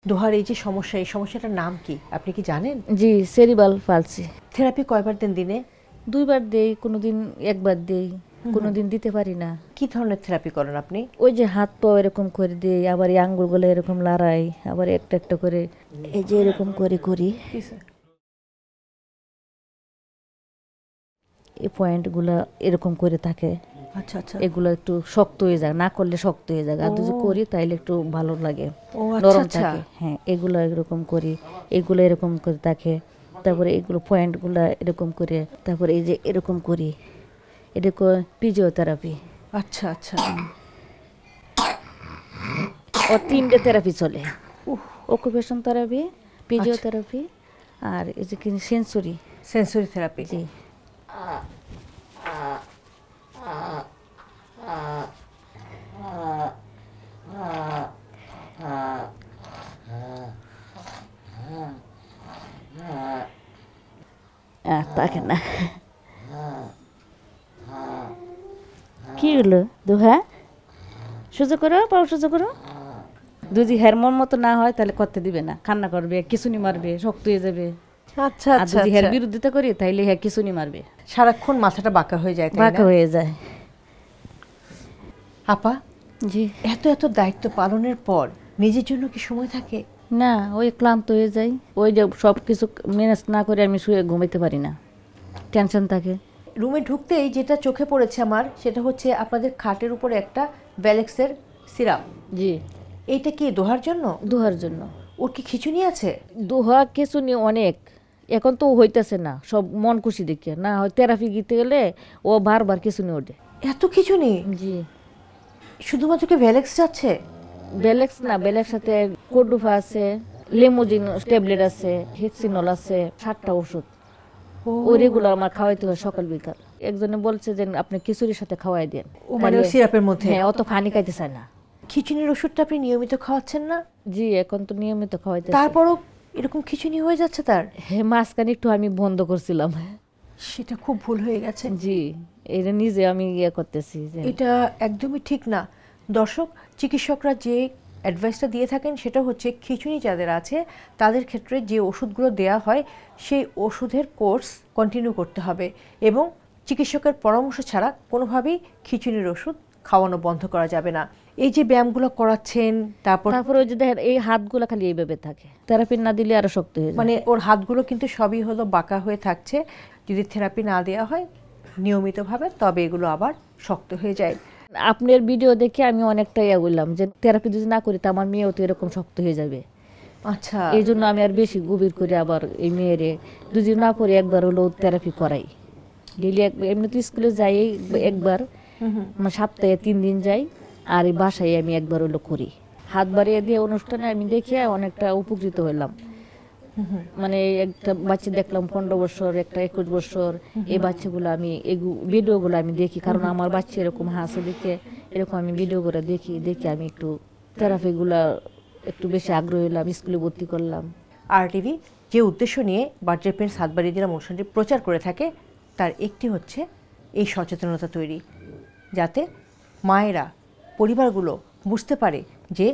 দোহার এই যে সমস্যা, এই সমস্যাটার নাম কি আপনি কি জানেন? জি, সেরিব্রাল পালসি। থেরাপি কয়বার দেন দিনে? 2 বার দেই, কোনোদিন 1 বার দেই, কোনোদিন দিতে পারি না। কি ধরনের থেরাপি করেন আপনি? ওই যে হাত পা এরকম করে দেই, আবার এই আঙ্গুলগুলো এরকম লড়াই, আবার একটা একটা করে এই যে এরকম করে করি। এই পয়েন্টগুলো এরকম করে থাকে। আচ্ছা আচ্ছা, এগুলো একটু শক্ত হয়ে যায়, না করলে শক্ত হয়ে যায়। আর যদি করি তাইলে একটু ভালো লাগে, ও নরম আচ্ছা থাকে। হ্যাঁ, এগুলো এরকম করি, এগুলো এরকম করে থাকে। তারপরে এগুলো পয়েন্টগুলো এরকম করে, তারপরে এই যে এরকম করি, এটা ফিজিওথেরাপি। আচ্ছা আচ্ছা, ও 3টে থেরাপি চলে, অকুপেশন থেরাপি, ফিজিওথেরাপি আর এই যে কি সেন্সরি থেরাপি। জি। তাকে না কি হলো দোহা, সোজা করো, পাও সোজা করো। যদি হরমোন মতো না হয় তাহলে করতে দিবে না, কান্না করবে, কিসুনি মারবে, শক্ত হয়ে যাবে। আচ্ছা আর আচ্ছা, যদি হের বিরোধিতা করি তাইলে হ্যাঁ কিসুনি মারবে, সারাক্ষণ মাথাটা বাঁকা হয়ে যায়, বাঁকা হয়ে যায়। আপা জি, এত এত দায়িত্ব পালনের পর নিজের জন্য কি সময় থাকে? না, ওই ক্লান্ত হয়ে যাই, ওই যে সব কিছু ম্যানেজ না করে আমি শুয়ে ঘুমাইতে পারি না, টেনশন থাকে। রুমে ঢুকতেই যেটা চোখে পড়েছে আমার, সেটা হচ্ছে আপনাদের খাটের উপরে একটা ভ্যালেক্সের সিরাপ। জি, এইটা কি দোহার জন্য? দোহার জন্য। ওর কি খিঁচুনি আছে? দোহা খিচুনি অনেক, এখন তো হইতেছে না, সব মন খুশি দেখে না হয়। থেরাপি দিতে গেলে ও বারবার খিচুনি ওঠে। এত খিঁচুনি? জি, শুধুমাত্র কি ভ্যালেক্স যাচ্ছে? বেলেক্স না, বেলেক্স সাথে কোডুফা আছে, লেমোজিন ট্যাবলেট আছে, হেক্সিনল আছে, 7টা ওষুধ। ও রেগুলার আমার খাওয়াইতে হয় সকাল বিকাল। একজনে বলছে যে আপনি খিচুড়ির সাথে খাওয়াই দেন। ও মানে ওই সিরাপের মধ্যে? হ্যাঁ, অত পানি খাইতে চায় না। খিঁচুনির ওষুধটা আপনি নিয়মিত খাওয়াচ্ছেন না? জি, এখন তো নিয়মিত খাওয়াইতে। তারপরও এরকম খিঁচুনি হয়ে যাচ্ছে তার? হ্যাঁ, মাঝখানে একটু আমি বন্ধ করছিলাম। সেটা খুব ভুল হয়ে গেছে। জি, এটা নিজে আমি করতেছি। এটা একদমই ঠিক না। দর্শক, চিকিৎসকরা যে অ্যাডভাইসটা দিয়ে থাকেন সেটা হচ্ছে খিঁচুনি যাদের আছে তাদের ক্ষেত্রে যে ওষুধগুলো দেয়া হয় সেই ওষুধের কোর্স কন্টিনিউ করতে হবে এবং চিকিৎসকের পরামর্শ ছাড়া কোনোভাবেই খিঁচুনির ওষুধ খাওয়ানো বন্ধ করা যাবে না। এই যে ব্যায়ামগুলো করাচ্ছেন, তারপর ওই যে দেখেন এই হাতগুলো খালি এইভাবে থাকে, থেরাপি না দিলে আরো শক্ত হয়ে যায়। মানে ওর হাতগুলো কিন্তু সবই হলো বাঁকা হয়ে থাকছে। যদি থেরাপি না দেওয়া হয় নিয়মিতভাবে তবে এগুলো আবার শক্ত হয়ে যায়। আপনার ভিডিও দেখে আমি অনেকটা বললাম যে থেরাপি যদি না করি তো আমার মেয়েও তো এরকম শক্ত হয়ে যাবে। আচ্ছা, এই জন্য আমি আর বেশি গভীর করে আবার এই মেয়েরে যদি না করে একবার হলো থেরাপি করাই। ডেলি এমনি তো স্কুলে যাই একবার, সপ্তাহে 3 দিন যাই, আর এই বাসায় আমি একবার হলো করি। হাত বাড়িয়ে দিয়ে অনুষ্ঠানে আমি দেখে অনেকটা উপকৃত হলাম। মানে একটা বাচ্চা দেখলাম 15 বছর, একটা 21 বছর, এই বাচ্চাগুলো আমি এই ভিডিওগুলো আমি দেখি, কারণ আমার বাচ্চা এরকম হাসে দেখে এরকম আমি ভিডিও করে দেখি আমি একটু থেরাপিগুলা একটু বেশি আগ্রহী হলাম, স্কুলে ভর্তি করলাম। RTV যে উদ্দেশ্য নিয়ে বার্থডে পেন্টস হাত বাড়িয়ে দিলাম অনুষ্ঠানটি প্রচার করে থাকে তার একটি হচ্ছে এই সচেতনতা তৈরি, যাতে মায়েরা, পরিবারগুলো বুঝতে পারে যে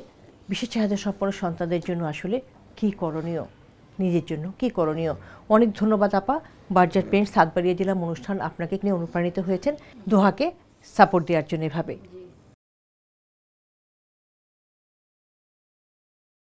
বিশেষ চাহিদা সম্পন্ন সন্তানদের জন্য আসলে কী করণীয়, নিজের জন্য কী করণীয়। অনেক ধন্যবাদ আপা। বার্থডে পেন্টস হাত বাড়িয়ে দিলাম অনুষ্ঠান আপনাকে নিয়ে অনুপ্রাণিত হয়েছেন, দোহাকে সাপোর্ট দেওয়ার জন্য এভাবে।